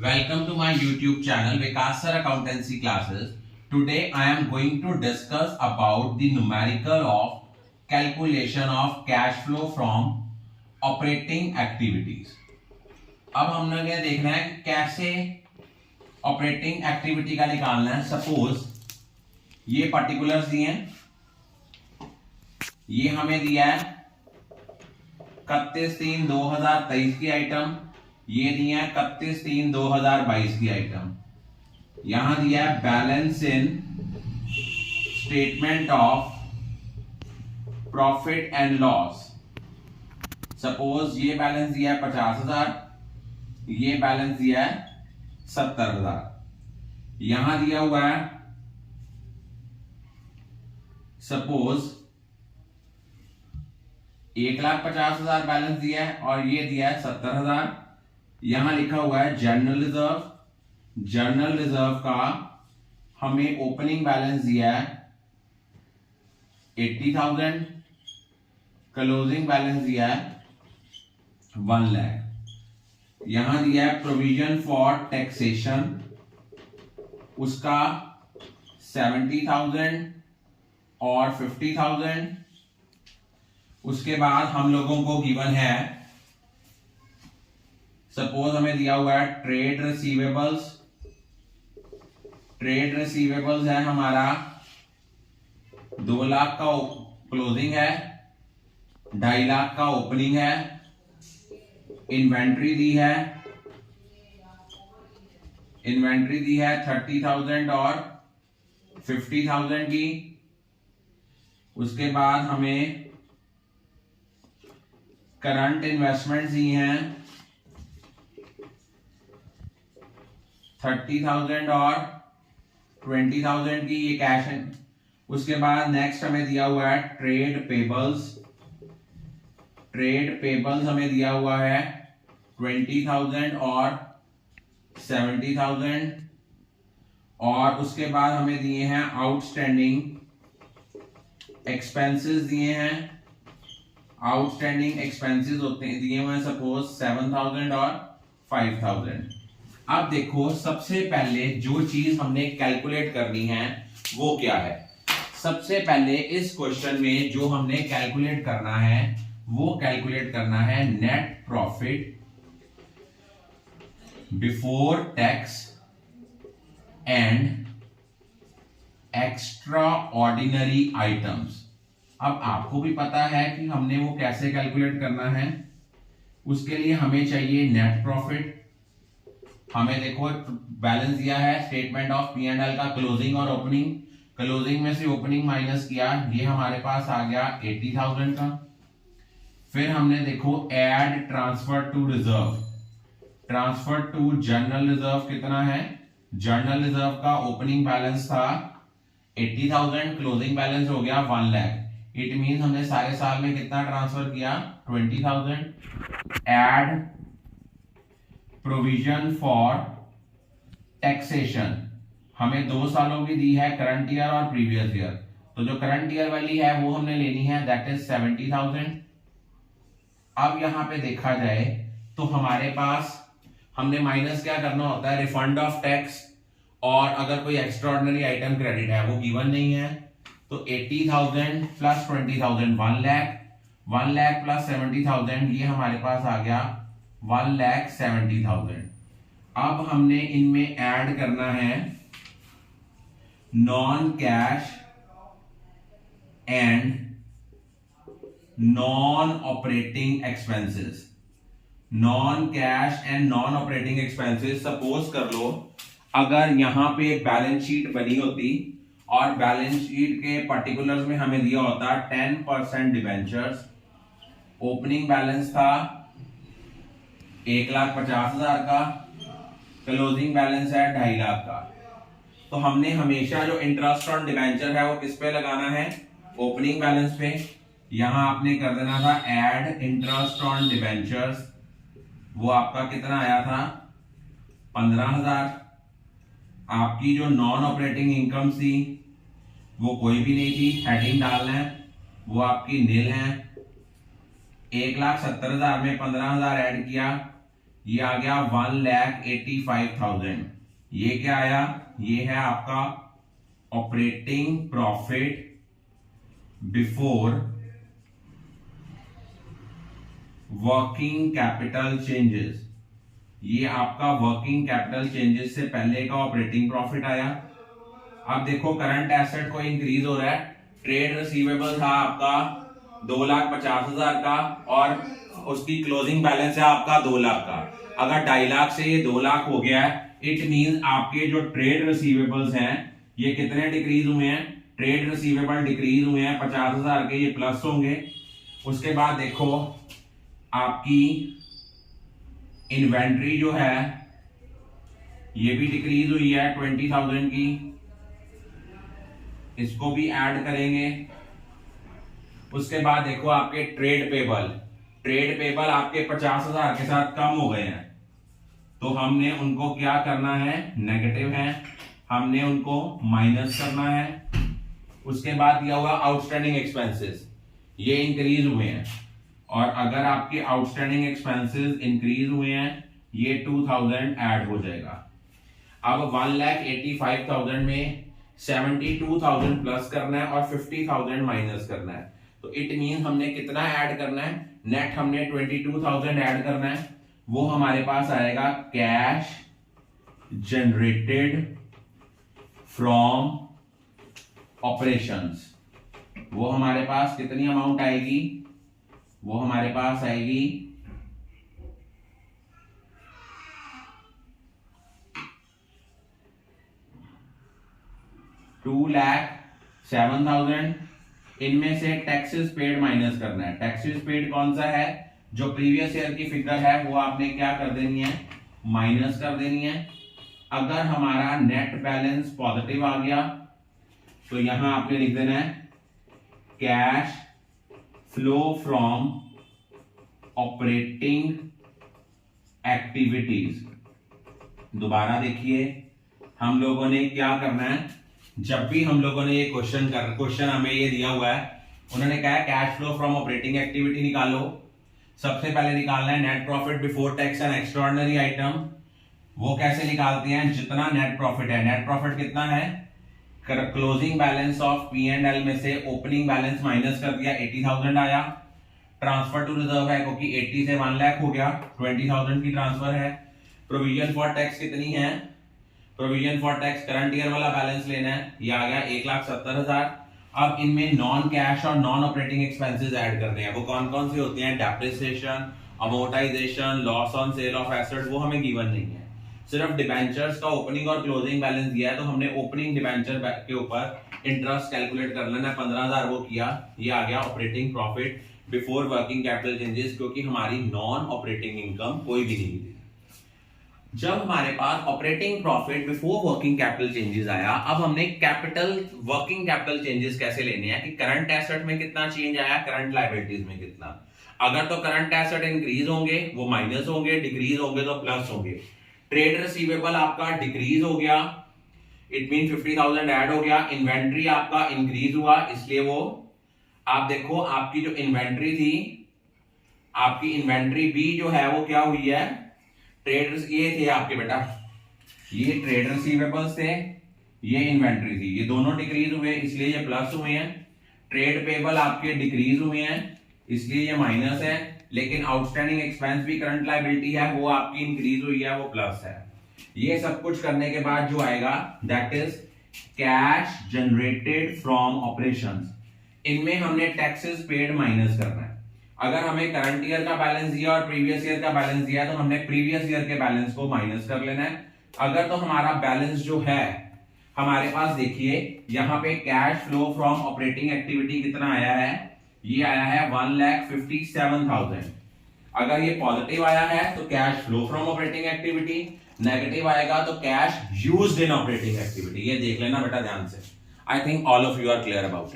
Welcome to my YouTube channel Vikas Sir Accountancy Classes. Today I am going to discuss about the numerical of calculation of cash flow from operating activities. अब हमने क्या देखना है कैसे operating activity का निकालना है। Suppose ये पर्टिकुलर्स दिए हैं, ये हमें दिया है 31/3/2023 की आइटम, ये दिया है 31/3/2022 की आइटम। यहां दिया है balance in statement of profit and loss. Suppose ये बैलेंस दिया है 50,000, ये बैलेंस दिया है 70,000। यहां दिया हुआ है सपोज 1,50,000 बैलेंस दिया है और ये दिया है 70,000। यहां लिखा हुआ है जनरल रिजर्व। जनरल रिजर्व का हमें ओपनिंग बैलेंस दिया है 80,000, क्लोजिंग बैलेंस दिया है 1 लाख। यहां दिया है प्रोविजन फॉर टैक्सेशन, उसका 70,000 और 50,000। उसके बाद हम लोगों को गिवन है सपोज हमें दिया हुआ है ट्रेड रिसीवेबल्स। ट्रेड रिसीवेबल्स है हमारा 2 लाख का क्लोजिंग है, 2.5 लाख का ओपनिंग है। इन्वेंट्री दी है 30,000 और 50,000 की। उसके बाद हमें करंट इन्वेस्टमेंट दी हैं 30,000 और 20,000 की, ये कैश है। उसके बाद नेक्स्ट हमें दिया हुआ है ट्रेड पेबल्स। ट्रेड पेबल्स हमें दिया हुआ है 20,000 और 70,000। और उसके बाद हमें दिए हैं आउटस्टैंडिंग एक्सपेंसेस दिए हैं। आउटस्टैंडिंग एक्सपेंसेस होते हैं दिए हुए हैं सपोज 7,000 और 5,000। अब देखो सबसे पहले जो चीज हमने कैलकुलेट करनी है वो क्या है। सबसे पहले इस क्वेश्चन में जो हमने कैलकुलेट करना है वो कैलकुलेट करना है net profit before tax and extra ordinary items. अब आपको भी पता है कि हमने वो कैसे कैलकुलेट करना है। उसके लिए हमें चाहिए नेट प्रॉफिट। हमें देखो बैलेंस दिया है statement of P and L का क्लोजिंग और ओपनिंग। क्लोजिंग में से ओपनिंग माइनस किया, ये हमारे पास आ गया 80,000 का। फिर हमने देखो add transfer to reserve. Transfer to general reserve कितना है, जनरल रिजर्व का ओपनिंग बैलेंस था 80,000, क्लोजिंग बैलेंस हो गया 1 लाख। इट मीन हमने सारे साल में कितना ट्रांसफर किया 20,000। ऐड प्रोविजन फॉर टैक्सेशन, हमें 2 सालों की दी है करंट ईयर और प्रीवियस ईयर। तो जो करंट ईयर वाली है वो हमने लेनी है, दैट इज 70,000। अब यहां पे देखा जाए तो हमारे पास हमने माइनस क्या करना होता है, रिफंड ऑफ टैक्स। और अगर कोई एक्स्ट्राऑर्डिनरी आइटम क्रेडिट है वो गिवन नहीं है। तो 80,000 प्लस 20,000 1 लाख, 1 लाख प्लस 70,000 ये हमारे पास आ गया 1,70,000। अब हमने इनमें ऐड करना है non cash and non operating expenses. Non cash and non operating expenses suppose कर लो अगर यहां पे एक बैलेंस शीट बनी होती और बैलेंस शीट के पर्टिकुलर्स में हमें दिया होता 10% डिबेंचर्स। ओपनिंग बैलेंस था 1,50,000 का, क्लोजिंग बैलेंस है 2.5 लाख का। तो हमने हमेशा जो इंटरेस्ट ऑन डिबेंचर है वो किस पे लगाना है, ओपनिंग बैलेंस पे। यहां आपने कर देना था ऐड इंटरेस्ट ऑन डिबेंचर्स, वो आपका कितना आया था 15,000। आपकी जो नॉन ऑपरेटिंग इनकम थी वो कोई भी नहीं थी, हेडिंग डालना है, वो आपकी नील है। 1,70,000 में 15,000 ऐड किया, ये आ गया 1,85,000। ये क्या आया, ये है आपका operating profit before working capital changes. ये आपका वर्किंग कैपिटल चेंजेस से पहले का ऑपरेटिंग प्रॉफिट आया। अब देखो करंट एसेट को इंक्रीज हो रहा है, ट्रेड रिसीवेबल था आपका 2,50,000 का और उसकी क्लोजिंग बैलेंस है आपका 2 लाख का। अगर 2.5 लाख से ये 2 लाख हो गया है, इट मीन आपके जो ट्रेड रिसीवेबल्स हैं ये कितने डिक्रीज हुए हैं, ट्रेड रिसीवेबल डिक्रीज हुए हैं 50,000 के, ये प्लस होंगे। उसके बाद देखो आपकी इन्वेंट्री जो है ये भी डिक्रीज हुई है 20,000 की, इसको भी ऐड करेंगे। उसके बाद देखो आपके ट्रेड पेबल आपके 50,000 के साथ कम हो गए हैं, तो हमने उनको क्या करना है, नेगेटिव है, हमने उनको माइनस करना है। उसके बाद दिया हुआ आउटस्टैंडिंग एक्सपेंसेस, ये इंक्रीज हुए हैं, और अगर आपके आउटस्टैंडिंग एक्सपेंसेस इंक्रीज हुए हैं ये 2,000 ऐड हो जाएगा। अब 1,85,000 में 72,000 प्लस करना है और 50,000 माइनस करना है, तो इट मीन हमने कितना ऐड करना है, नेट हमने 22,000 ऐड करना है। वो हमारे पास आएगा कैश जनरेटेड फ्रॉम ऑपरेशंस। वो हमारे पास कितनी अमाउंट आएगी, वो हमारे पास आएगी 2,07,000। इनमें से टैक्सेस पेड माइनस करना है। टैक्सेस पेड कौन सा है, जो प्रीवियस ईयर की फिगर है वो आपने क्या कर देनी है, माइनस कर देनी है। अगर हमारा नेट बैलेंस पॉजिटिव आ गया तो यहां आपने लिख देना है cash flow from operating activities. दोबारा देखिए, हम लोगों ने क्या करना है, जब भी हम लोगों ने ये क्वेश्चन हमें ये दिया हुआ है, उन्होंने कहा cash flow from operating activity निकालो। सबसे पहले निकालना है net profit before tax and extraordinary item. वो कैसे निकालते हैं, जितना नेट प्रॉफिट है, नेट प्रॉफिट कितना है, क्लोजिंग बैलेंस ऑफ P&L में से ओपनिंग बैलेंस माइनस कर दिया, 80,000 आया। ट्रांसफर टू रिजर्व है क्योंकि 80 से 1 लाख हो गया, 20,000 की ट्रांसफर है। प्रोविजन फॉर टैक्स कितनी है, provision for tax current year वाला बैलेंस लेना है, ये आ गया 1,70,000। अब इनमें नॉन कैश और नॉन ऑपरेटिंग एक्सपेंसेस ऐड करने हैं। वो कौन कौन से होते हैं, depreciation, amortisation, loss on sale of asset, वो हमें गिवन नहीं है। सिर्फ डिबेंचर्स का ओपनिंग और क्लोजिंग बैलेंस दिया है, तो हमने ओपनिंग डिबेंचर के ऊपर इंटरेस्ट कैलकुलेट कर लेना है, 15,000 वो किया, ये आ गया operating profit before working capital changes, क्योंकि हमारी नॉन ऑपरेटिंग इनकम कोई भी नहीं थी। जब हमारे पास operating profit before working capital changes आया, अब हमने वर्किंग कैपिटल चेंजेस कैसे लेने हैं कि करंट एसेट में कितना चेंज आया, करंट लायबिलिटीज में कितना। अगर तो करंट एसेट इंक्रीज होंगे वो माइनस होंगे, डिक्रीज होंगे तो प्लस होंगे। ट्रेड रिसीवेबल आपका डिक्रीज हो गया, इट मीन 50,000 ऐड हो गया। इन्वेंट्री आपका इंक्रीज हुआ, इसलिए वो आप देखो आपकी जो इन्वेंट्री थी, आपकी इन्वेंट्री बी जो है वो क्या हुई है, ट्रेड ये थे आपके बेटा, ये ट्रेड रिसीवेबल्स थे, ये इन्वेंट्री थी, ये दोनों डिक्रीज हुए इसलिए ये प्लस हुए हैं। ट्रेड पेबल आपके डिक्रीज हुए हैं इसलिए ये माइनस है, लेकिन आउटस्टैंडिंग एक्सपेंस भी करंट लायबिलिटी है वो आपकी इंक्रीज हुई है, वो प्लस है। ये सब कुछ करने के बाद जो आएगा that is cash generated from operations. इनमें हमने टैक्सेस पेड माइनस करना है। अगर हमें करंट ईयर का बैलेंस दिया और प्रीवियस ईयर का बैलेंस दिया है तो हमने प्रीवियस ईयर के बैलेंस को माइनस कर लेना है। अगर तो हमारा बैलेंस जो है हमारे पास, देखिए यहां पे cash flow from operating activity कितना आया है, ये आया है 1,57,000। अगर ये पॉजिटिव आया है तो cash flow from operating activity, negative आएगा तो cash used in operating activity. ये देख लेना बेटा ध्यान से। I think all of you are clear about it.